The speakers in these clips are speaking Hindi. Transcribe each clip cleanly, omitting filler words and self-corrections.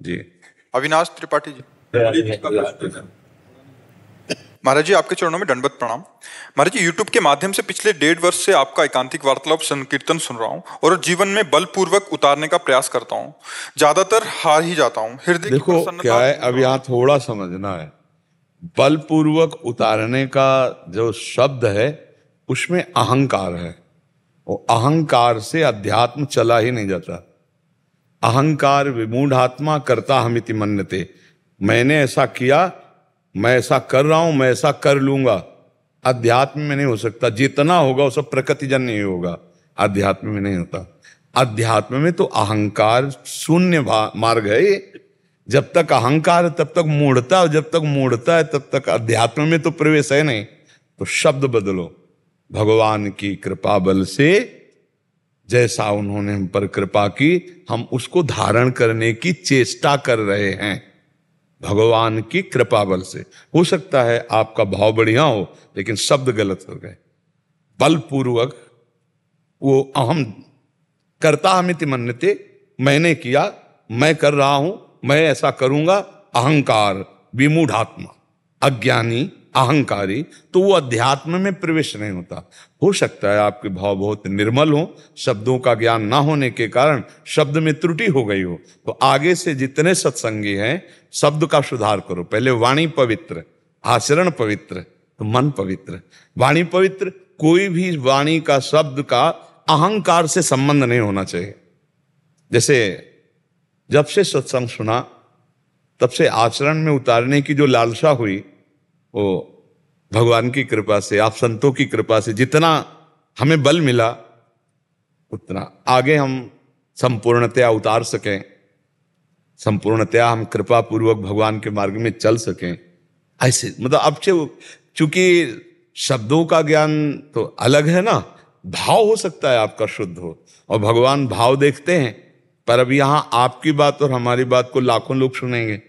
जी। अविनाश त्रिपाठी जी। महाराज जी, आपके चरणों में दंडवत प्रणाम। महाराज जी, यूट्यूब के माध्यम से पिछले 1.5 वर्ष से आपका एकांतिक वार्तालाप संकीर्तन सुन रहा हूँ और जीवन में बलपूर्वक उतारने का प्रयास करता हूँ। ज्यादातर हार ही जाता हूँ। हृदय की देखो प्रसन्नता क्या है, ढूंढ अब रहा यहाँ हूँ। थोड़ा समझना है। बलपूर्वक उतारने का जो शब्द है उसमें अहंकार है, और अहंकार से अध्यात्म चला ही नहीं जाता। अहंकार विमूढ़ात्मा कर्ता हमिति मन्यते। मैंने ऐसा किया, मैं ऐसा कर रहा हूं, मैं ऐसा कर लूंगा। अध्यात्म में नहीं हो सकता। जितना होगा वो सब प्रकृतिजन्य नहीं होगा, अध्यात्म में नहीं होता। अध्यात्म में तो अहंकार शून्य मार्ग है ये। जब तक अहंकार है तब तक मूढ़ता है, और जब तक मूढ़ता है तब तक अध्यात्म में तो प्रवेश है नहीं। तो शब्द बदलो। भगवान की कृपा बल से जैसा उन्होंने हम पर कृपा की, हम उसको धारण करने की चेष्टा कर रहे हैं भगवान की कृपा बल से। हो सकता है आपका भाव बढ़िया हो लेकिन शब्द गलत हो गए। बलपूर्वक वो अहम कर्ता हमिति मन्यते, मैंने किया, मैं कर रहा हूं, मैं ऐसा करूंगा। अहंकार विमूढ़ात्मा, अज्ञानी अहंकारी, तो वो अध्यात्म में प्रवेश नहीं होता। हो सकता है आपके भाव बहुत निर्मल हो, शब्दों का ज्ञान ना होने के कारण शब्द में त्रुटि हो गई हो, तो आगे से जितने सत्संगी हैं शब्द का सुधार करो। पहले वाणी पवित्र, आचरण पवित्र, तो मन पवित्र। वाणी पवित्र, कोई भी वाणी का शब्द का अहंकार से संबंध नहीं होना चाहिए। जैसे जब से सत्संग सुना तब से आचरण में उतारने की जो लालसा हुई, वो भगवान की कृपा से, आप संतों की कृपा से जितना हमें बल मिला उतना आगे हम संपूर्णतया उतार सकें, संपूर्णतया हम कृपा पूर्वक भगवान के मार्ग में चल सकें। ऐसे मतलब अब चूंकि शब्दों का ज्ञान तो अलग है ना, भाव हो सकता है आपका शुद्ध हो, और भगवान भाव देखते हैं। पर अब यहां आपकी बात और हमारी बात को लाखों लोग सुनेंगे,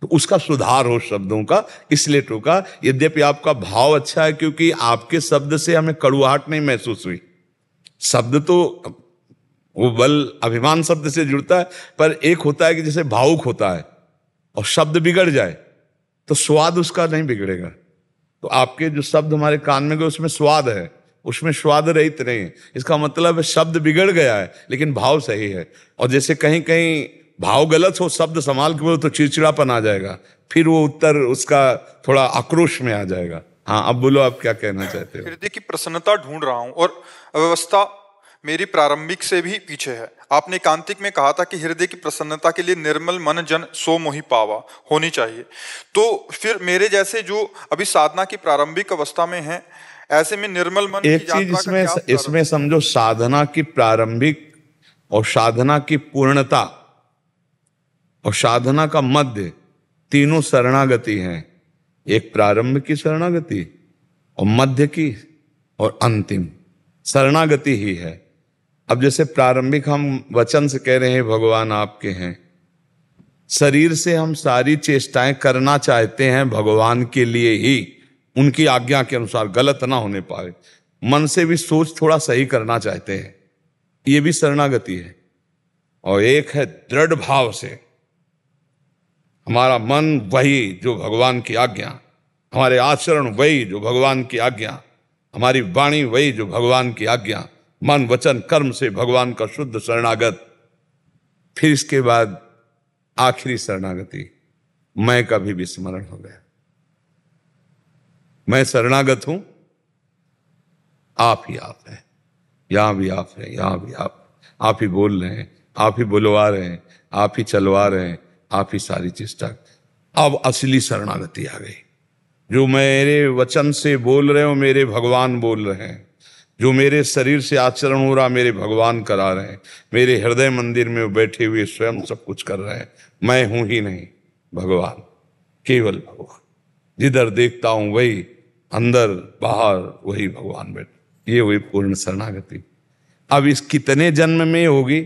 तो उसका सुधार हो शब्दों का, इसलिए टोका। यद्यपि आपका भाव अच्छा है, क्योंकि आपके शब्द से हमें कड़ुआहट नहीं महसूस हुई। शब्द तो वो बल अभिमान शब्द से जुड़ता है, पर एक होता है कि जैसे भावुक होता है और शब्द बिगड़ जाए तो स्वाद उसका नहीं बिगड़ेगा। तो आपके जो शब्द हमारे कान में गए उसमें स्वाद है, उसमें स्वाद रहित नहीं है। इसका मतलब है शब्द बिगड़ गया है लेकिन भाव सही है। और जैसे कहीं कहीं भाव गलत हो, शब्द संभाल के बोलो तो चिड़चिड़ापन आ जाएगा, फिर वो उत्तर उसका थोड़ा आक्रोश में आ जाएगा। हाँ, अब बोलो, आप क्या कहना चाहते हो? हृदय की प्रसन्नता ढूंढ रहा हूँ और अव्यवस्था मेरी प्रारंभिक से भी पीछे है। आपने एकांतिक में कहा था कि हृदय की प्रसन्नता के लिए निर्मल मन जन सो मोहि पावा होनी चाहिए। तो फिर मेरे जैसे जो अभी साधना की प्रारंभिक अवस्था में हैं, ऐसे में निर्मल मन एक की चीज यात्रा का क्या इसमें समझो, साधना की प्रारंभिक और साधना की पूर्णता और साधना का मध्य, तीनों शरणागति हैं। एक प्रारंभ की शरणागति और मध्य की और अंतिम शरणागति ही है। अब जैसे प्रारंभिक हम वचन से कह रहे हैं भगवान आपके हैं, शरीर से हम सारी चेष्टाएं करना चाहते हैं भगवान के लिए ही, उनकी आज्ञा के अनुसार, गलत ना होने पाए। मन से भी सोच थोड़ा सही करना चाहते हैं, ये भी शरणागति है। और एक है दृढ़ भाव से हमारा मन वही जो भगवान की आज्ञा, हमारे आचरण वही जो भगवान की आज्ञा, हमारी वाणी वही जो भगवान की आज्ञा, मन वचन कर्म से भगवान का शुद्ध शरणागत। फिर इसके बाद आखिरी शरणागति, मैं का भी विस्मरण हो गया। मैं शरणागत हूं, आप ही आप हैं, यहां भी आप हैं, यहां भी आप ही बोल रहे हैं, आप ही बुलवा रहे हैं, आप ही चलवा रहे हैं, आप ही सारी चेष्टा। अब असली शरणागति आ गई। जो मेरे वचन से बोल रहे हो मेरे भगवान बोल रहे हैं, जो मेरे शरीर से आचरण हो रहा मेरे भगवान करा रहे हैं, मेरे हृदय मंदिर में बैठे हुए स्वयं सब कुछ कर रहे हैं। मैं हूं ही नहीं, भगवान, केवल भगवान। जिधर देखता हूं वही, अंदर बाहर वही भगवान बैठे। ये हुई पूर्ण शरणागति। अब इस कितने जन्म में होगी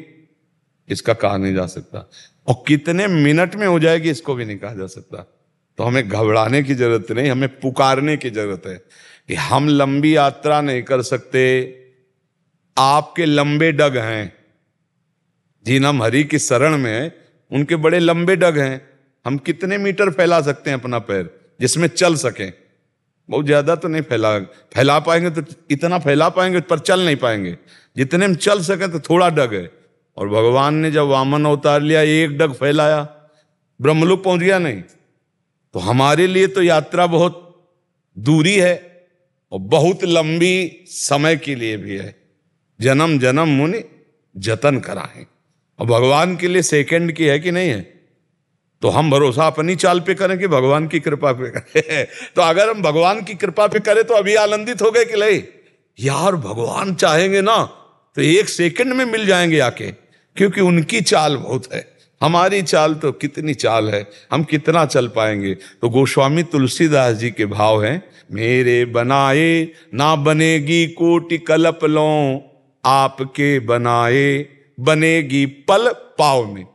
इसका कहा नहीं जा सकता, और कितने मिनट में हो जाएगी इसको भी नहीं कहा जा सकता। तो हमें घबराने की जरूरत नहीं, हमें पुकारने की जरूरत है कि हम लंबी यात्रा नहीं कर सकते, आपके लंबे डग हैं। जिन हम हरि की शरण में हैं उनके बड़े लंबे डग हैं। हम कितने मीटर फैला सकते हैं अपना पैर जिसमें चल सकें? बहुत ज्यादा तो नहीं फैला पाएंगे, तो इतना फैला पाएंगे पर चल नहीं पाएंगे। जितने में चल सके तो थोड़ा डग है। और भगवान ने जब वामन अवतार लिया, एक डग फैलाया, ब्रह्मलोक पहुंच गया नहीं। तो हमारे लिए तो यात्रा बहुत दूरी है और बहुत लंबी समय के लिए भी है। जन्म जन्म मुनि जतन कराएं। और भगवान के लिए सेकंड की है कि नहीं है? तो हम भरोसा अपनी चाल पे करें कि भगवान की कृपा पे करें? तो अगर हम भगवान की कृपा पे करें तो अभी आनंदित हो गए कि नहीं यार, भगवान चाहेंगे ना तो एक सेकंड में मिल जाएंगे आके, क्योंकि उनकी चाल बहुत है। हमारी चाल तो कितनी चाल है, हम कितना चल पाएंगे? तो गोस्वामी तुलसीदास जी के भाव हैं, मेरे बनाए ना बनेगी कोटि कल्प लो, आपके बनाए बनेगी पल पाव में।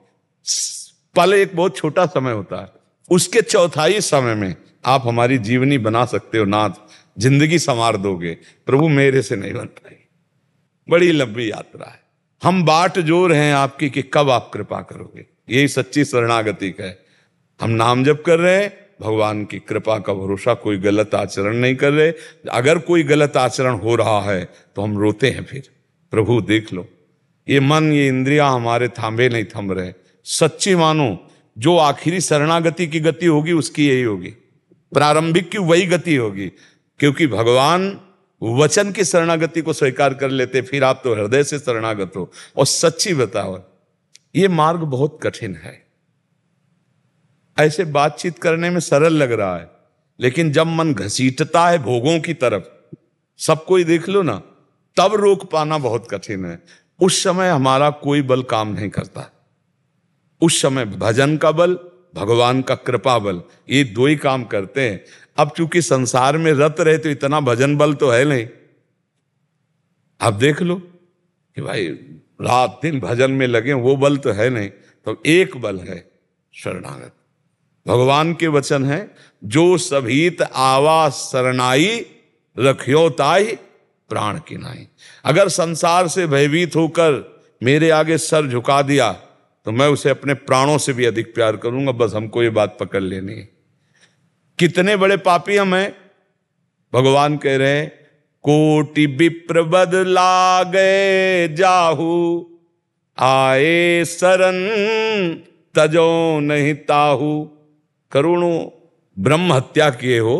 पल एक बहुत छोटा समय होता है, उसके चौथाई समय में आप हमारी जीवनी बना सकते हो नाथ, जिंदगी संवार दोगे। प्रभु मेरे से नहीं बन पाएगी, बड़ी लंबी यात्रा है। हम बाट जोर हैं आपकी कि कब आप कृपा करोगे। यही सच्ची शरणागति का है। हम नाम जप कर रहे हैं, भगवान की कृपा का भरोसा, कोई गलत आचरण नहीं कर रहे। अगर कोई गलत आचरण हो रहा है तो हम रोते हैं, फिर प्रभु देख लो, ये मन ये इंद्रियां हमारे थांबे नहीं थम रहे। सच्ची मानो, जो आखिरी शरणागति की गति होगी उसकी यही होगी, प्रारंभिक की वही गति होगी। क्योंकि भगवान वचन की शरणागति को स्वीकार कर लेते, फिर आप तो हृदय से शरणागत हो। और सच्ची बताओ, ये मार्ग बहुत कठिन है। ऐसे बातचीत करने में सरल लग रहा है, लेकिन जब मन घसीटता है भोगों की तरफ, सबको ही देख लो ना, तब रोक पाना बहुत कठिन है। उस समय हमारा कोई बल काम नहीं करता। उस समय भजन का बल, भगवान का कृपा बल, ये दो ही काम करते हैं। अब चूंकि संसार में रत रहे तो इतना भजन बल तो है नहीं। आप देख लो कि भाई रात दिन भजन में लगे, वो बल तो है नहीं। तो एक बल है शरणागत। भगवान के वचन है, जो सभीत आवा शरणाई, रखियो ताहि प्राण की नाई। अगर संसार से भयभीत होकर मेरे आगे सर झुका दिया तो मैं उसे अपने प्राणों से भी अधिक प्यार करूंगा। बस हमको ये बात पकड़ लेनी है। कितने बड़े पापी हम हैं, भगवान कह रहे हैं, कोटि विप्र बदला गए जाहू, आए शरण तजो नहीं ताहू। करोड़ों ब्रह्म हत्या किए हो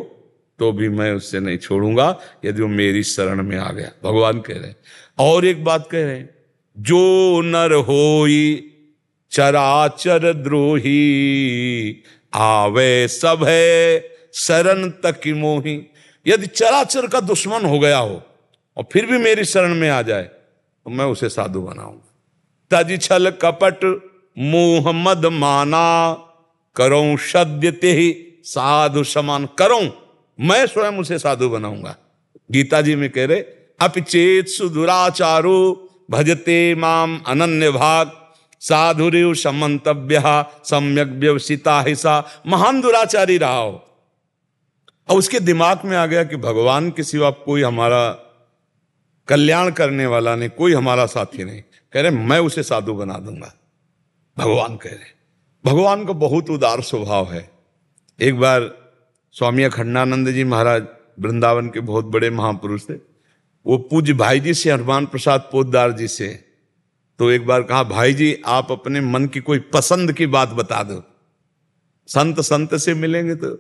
तो भी मैं उससे नहीं छोड़ूंगा यदि वो मेरी शरण में आ गया, भगवान कह रहे हैं। और एक बात कह रहे हैं, जो नर होई चराचर द्रोही, आवे सब है शरण तक मोही। यदि चराचर का दुश्मन हो गया हो और फिर भी मेरी शरण में आ जाए तो मैं उसे साधु बनाऊंगा। तज छल कपट मोह मद माना, करूं सद्यते ही साधु समान। करूं, मैं स्वयं उसे साधु बनाऊंगा। गीता जी में कह रहे, अपिचेत सुदुराचारो भजते माम अनन्य भाग, साधुरेव समंतव्य सम्यक व्यवसिता हिसा। महान दुराचारी रहा हो और उसके दिमाग में आ गया कि भगवान के सिवा कोई हमारा कल्याण करने वाला नहीं, कोई हमारा साथी नहीं। कह रहे मैं उसे साधु बना दूंगा। भगवान कह रहे, भगवान का बहुत उदार स्वभाव है। एक बार स्वामी अखंडानंद जी महाराज, वृंदावन के बहुत बड़े महापुरुष थे, वो पूज्य भाई जी से, हनुमान प्रसाद पोद्दार जी से, तो एक बार कहा, भाई जी आप अपने मन की कोई पसंद की बात बता दो, संत संत से मिलेंगे। तो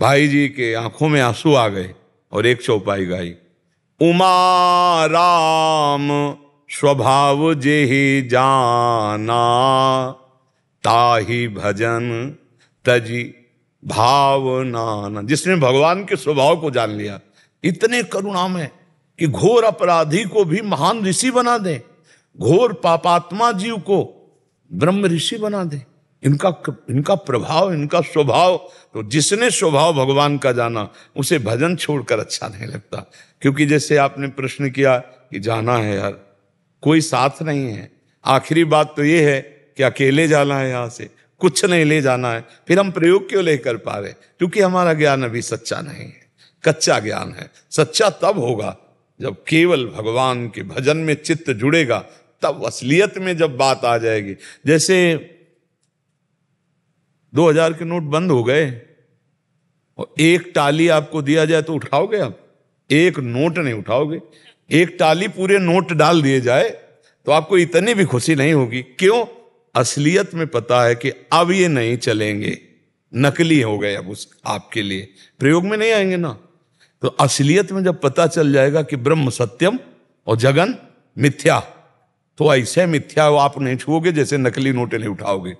भाई जी के आंखों में आंसू आ गए और एक चौपाई गाई, उमा राम स्वभाव जेहि जाना, ताहि भजन तजी भावना। जिसने भगवान के स्वभाव को जान लिया, इतने करुणा में कि घोर अपराधी को भी महान ऋषि बना दे, घोर पापात्मा जीव को ब्रह्म ऋषि बना दे। इनका प्रभाव, इनका स्वभाव, तो जिसने स्वभाव भगवान का जाना उसे भजन छोड़कर अच्छा नहीं लगता। क्योंकि जैसे आपने प्रश्न किया कि जाना है यार, कोई साथ नहीं है, आखिरी बात तो ये है कि अकेले जाना है, यहां से कुछ नहीं ले जाना है, फिर हम प्रयोग क्यों नहीं कर पा रहे? क्योंकि हमारा ज्ञान अभी सच्चा नहीं है, कच्चा ज्ञान है। सच्चा तब होगा जब केवल भगवान के भजन में चित्त जुड़ेगा, तब असलियत में जब बात आ जाएगी, जैसे 2000 के नोट बंद हो गए और एक टाली आपको दिया जाए तो उठाओगे आप? एक नोट नहीं उठाओगे। एक टाली पूरे नोट डाल दिए जाए तो आपको इतनी भी खुशी नहीं होगी। क्यों? असलियत में पता है कि अब ये नहीं चलेंगे, नकली हो गए अब उस आपके लिए, प्रयोग में नहीं आएंगे ना। तो असलियत में जब पता चल जाएगा कि ब्रह्म सत्यम और जगन मिथ्या, तो ऐसे मिथ्या आप नहीं छुओगे जैसे नकली नोटें नहीं उठाओगे।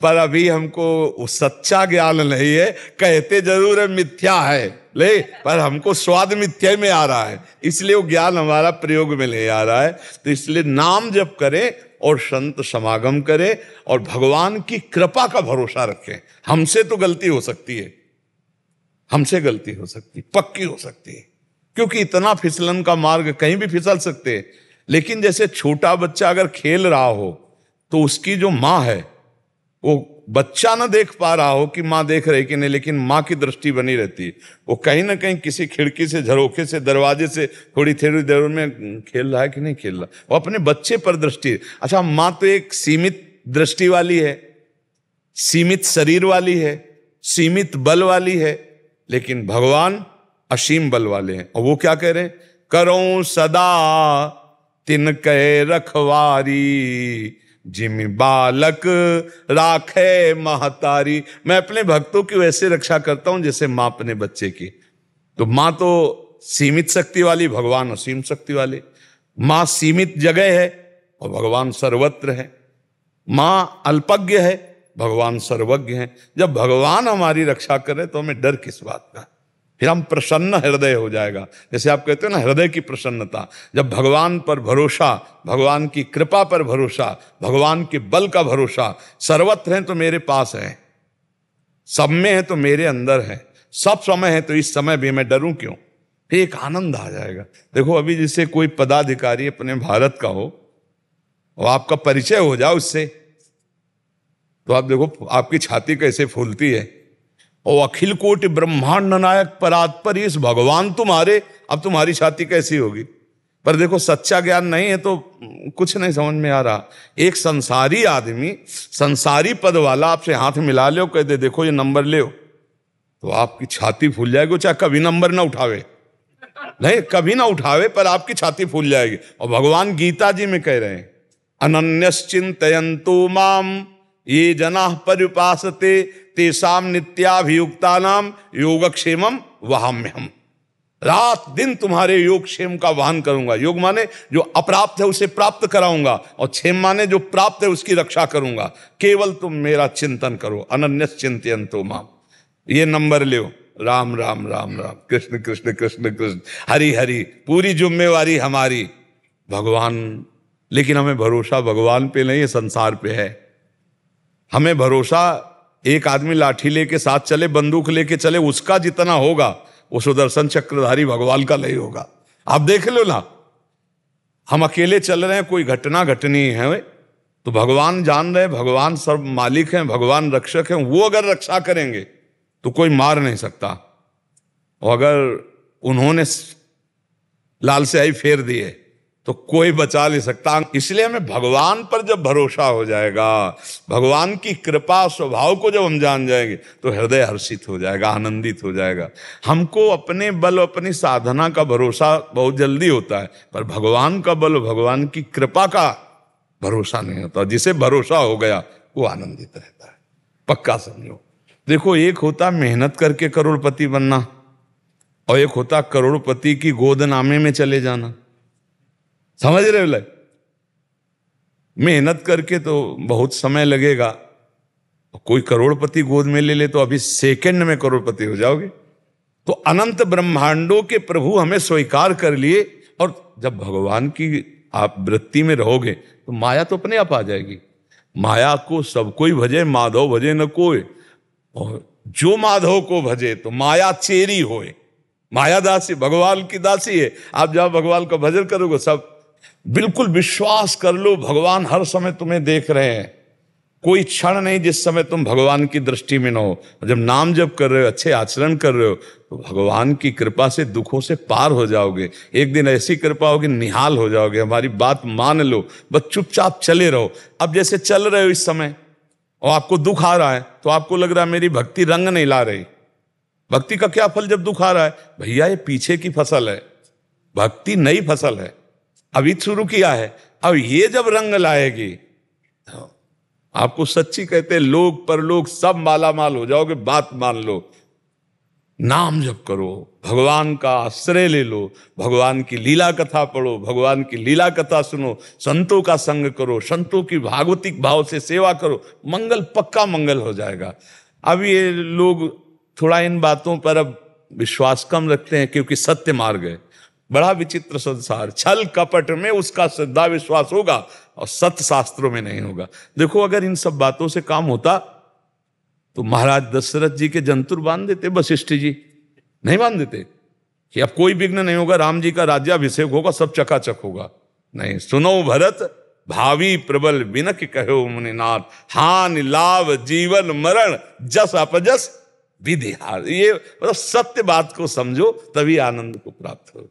पर अभी हमको सच्चा ज्ञान नहीं है, कहते जरूर है मिथ्या है, ले पर हमको स्वाद मिथ्या में आ रहा है, इसलिए वो ज्ञान हमारा प्रयोग में नहीं आ रहा है। तो इसलिए नाम जप करें और संत समागम करें और भगवान की कृपा का भरोसा रखें। हमसे तो गलती हो सकती है, हमसे गलती हो सकती, पक्की हो सकती है, क्योंकि इतना फिसलन का मार्ग, कहीं भी फिसल सकते हैं। लेकिन जैसे छोटा बच्चा अगर खेल रहा हो तो उसकी जो माँ है, वो बच्चा ना देख पा रहा हो कि माँ देख रही कि नहीं, लेकिन माँ की दृष्टि बनी रहती है। वो कहीं ना कहीं किसी खिड़की से, झरोखे से, दरवाजे से थोड़ी थोड़ी देर में खेल रहा है कि नहीं खेल रहा, वो अपने बच्चे पर दृष्टि। अच्छा, माँ तो एक सीमित दृष्टि वाली है, सीमित शरीर वाली है, सीमित बल वाली है, लेकिन भगवान असीम बल वाले हैं। और वो क्या कह रहे हैं? करो सदा तिनके रखवारी, जिमि बालक राखे महतारी। मैं अपने भक्तों की वैसे रक्षा करता हूं जैसे मां अपने बच्चे की। तो मां तो सीमित शक्ति वाली, भगवान असीम शक्ति वाले। मां सीमित जगह है और भगवान सर्वत्र है। मां अल्पज्ञ है, भगवान सर्वज्ञ है। जब भगवान हमारी रक्षा करे तो हमें डर किस बात का? फिर हम प्रसन्न हृदय हो जाएगा। जैसे आप कहते हो ना, हृदय की प्रसन्नता। जब भगवान पर भरोसा, भगवान की कृपा पर भरोसा, भगवान के बल का भरोसा, सर्वत्र है तो मेरे पास है, सब में है तो मेरे अंदर है, सब समय है तो इस समय भी मैं डरूं क्यों? फिर एक आनंद आ जाएगा। देखो, अभी जैसे कोई पदाधिकारी अपने भारत का हो और आपका परिचय हो जाए उससे, तो आप देखो आपकी छाती कैसे फूलती है। और अखिल कोटि ब्रह्मांड नायक परात्पर इस भगवान तुम्हारे, अब तुम्हारी छाती कैसी होगी? पर देखो, सच्चा ज्ञान नहीं है तो कुछ नहीं समझ में आ रहा। एक संसारी आदमी, संसारी पद वाला आपसे हाथ मिला ले, कह दे देखो ये नंबर ले, तो आपकी छाती फूल जाएगी। चाहे कभी नंबर ना उठावे, नहीं कभी ना उठावे, पर आपकी छाती फूल जाएगी। और भगवान गीता जी में कह रहे हैं, अनन्यश्चिन्तयन्तु माम ये जना पर्युपासते तेषाम नित्याभियुक्तानाम योगक्षेमम वहाम्यहम्। रात दिन तुम्हारे योगक्षेम का वहन करूंगा। योग माने जो अप्राप्त है उसे प्राप्त कराऊंगा, और क्षेम माने जो प्राप्त है उसकी रक्षा करूंगा। केवल तुम मेरा चिंतन करो। अनन्यश्चिन्तयन्तु माम, ये नंबर लो, राम राम राम राम, कृष्ण कृष्ण कृष्ण कृष्ण, हरि हरि, पूरी जिम्मेवारी हमारी भगवान। लेकिन हमें भरोसा भगवान पे नहीं है, संसार पे है। हमें भरोसा एक आदमी लाठी लेके साथ चले, बंदूक लेके चले, उसका जितना होगा वो सुदर्शन चक्रधारी भगवान का नहीं होगा। आप देख लो ना, हम अकेले चल रहे हैं, कोई घटना घटनी है तो भगवान जान रहे, भगवान सब मालिक हैं, भगवान रक्षक हैं, वो अगर रक्षा करेंगे तो कोई मार नहीं सकता। और अगर उन्होंने लाल स्याही फेर दिए तो कोई बचा नहीं सकता। इसलिए हमें भगवान पर जब भरोसा हो जाएगा, भगवान की कृपा स्वभाव को जब हम जान जाएंगे, तो हृदय हर्षित हो जाएगा, आनंदित हो जाएगा। हमको अपने बल, अपनी साधना का भरोसा बहुत जल्दी होता है, पर भगवान का बल, भगवान की कृपा का भरोसा नहीं होता। जिसे भरोसा हो गया वो आनंदित रहता है, पक्का समझो। देखो, एक होता मेहनत करके करोड़पति बनना और एक होता करोड़पति की गोदनामे में चले जाना। समझ रहे हो? मेहनत करके तो बहुत समय लगेगा, कोई करोड़पति गोद में ले ले तो अभी सेकंड में करोड़पति हो जाओगे। तो अनंत ब्रह्मांडों के प्रभु हमें स्वीकार कर लिए, और जब भगवान की आप वृत्ति में रहोगे तो माया तो अपने आप आ जाएगी। माया को सब कोई भजे, माधव भजे न कोई, और जो माधव को भजे तो माया चेरी होए। माया दासी भगवान की दासी है। आप जब भगवान का भजन करोगे, सब बिल्कुल विश्वास कर लो, भगवान हर समय तुम्हें देख रहे हैं। कोई क्षण नहीं जिस समय तुम भगवान की दृष्टि में न हो। जब नाम जप कर रहे हो, अच्छे आचरण कर रहे हो, तो भगवान की कृपा से दुखों से पार हो जाओगे। एक दिन ऐसी कृपा होगी, निहाल हो जाओगे। हमारी बात मान लो, बस चुपचाप चले रहो। अब जैसे चल रहे हो इस समय और आपको दुख आ रहा है, तो आपको लग रहा है मेरी भक्ति रंग नहीं ला रही। भक्ति का क्या फल जब दुख आ रहा है? भैया ये पीछे की फसल है, भक्ति नई फसल है, अभी शुरू किया है। अब ये जब रंग लाएगी, आपको सच्ची कहते हैं, लोग परलोक सब माला माल हो जाओगे। बात मान लो, नाम जप करो, भगवान का आश्रय ले लो, भगवान की लीला कथा पढ़ो, भगवान की लीला कथा सुनो, संतों का संग करो, संतों की भागवतिक भाव से सेवा करो, मंगल पक्का मंगल हो जाएगा। अब ये लोग थोड़ा इन बातों पर अब विश्वास कम रखते हैं, क्योंकि सत्य मार्ग है। बड़ा विचित्र संसार, छल कपट में उसका श्रद्धा विश्वास होगा और सत्य शास्त्रों में नहीं होगा। देखो, अगर इन सब बातों से काम होता तो महाराज दशरथ जी के जंतुर बांध देते, वशिष्ठ जी नहीं बांध देते कि अब कोई विघ्न नहीं होगा, राम जी का राज्याभिषेक होगा, सब चकाचक होगा। नहीं, सुनो भरत भावी प्रबल बिनक कहो मुनिनाथ, हानि लाभ जीवन मरण जस अपजस विधि हार। ये मतलब सत्य बात को समझो, तभी आनंद को प्राप्त हो।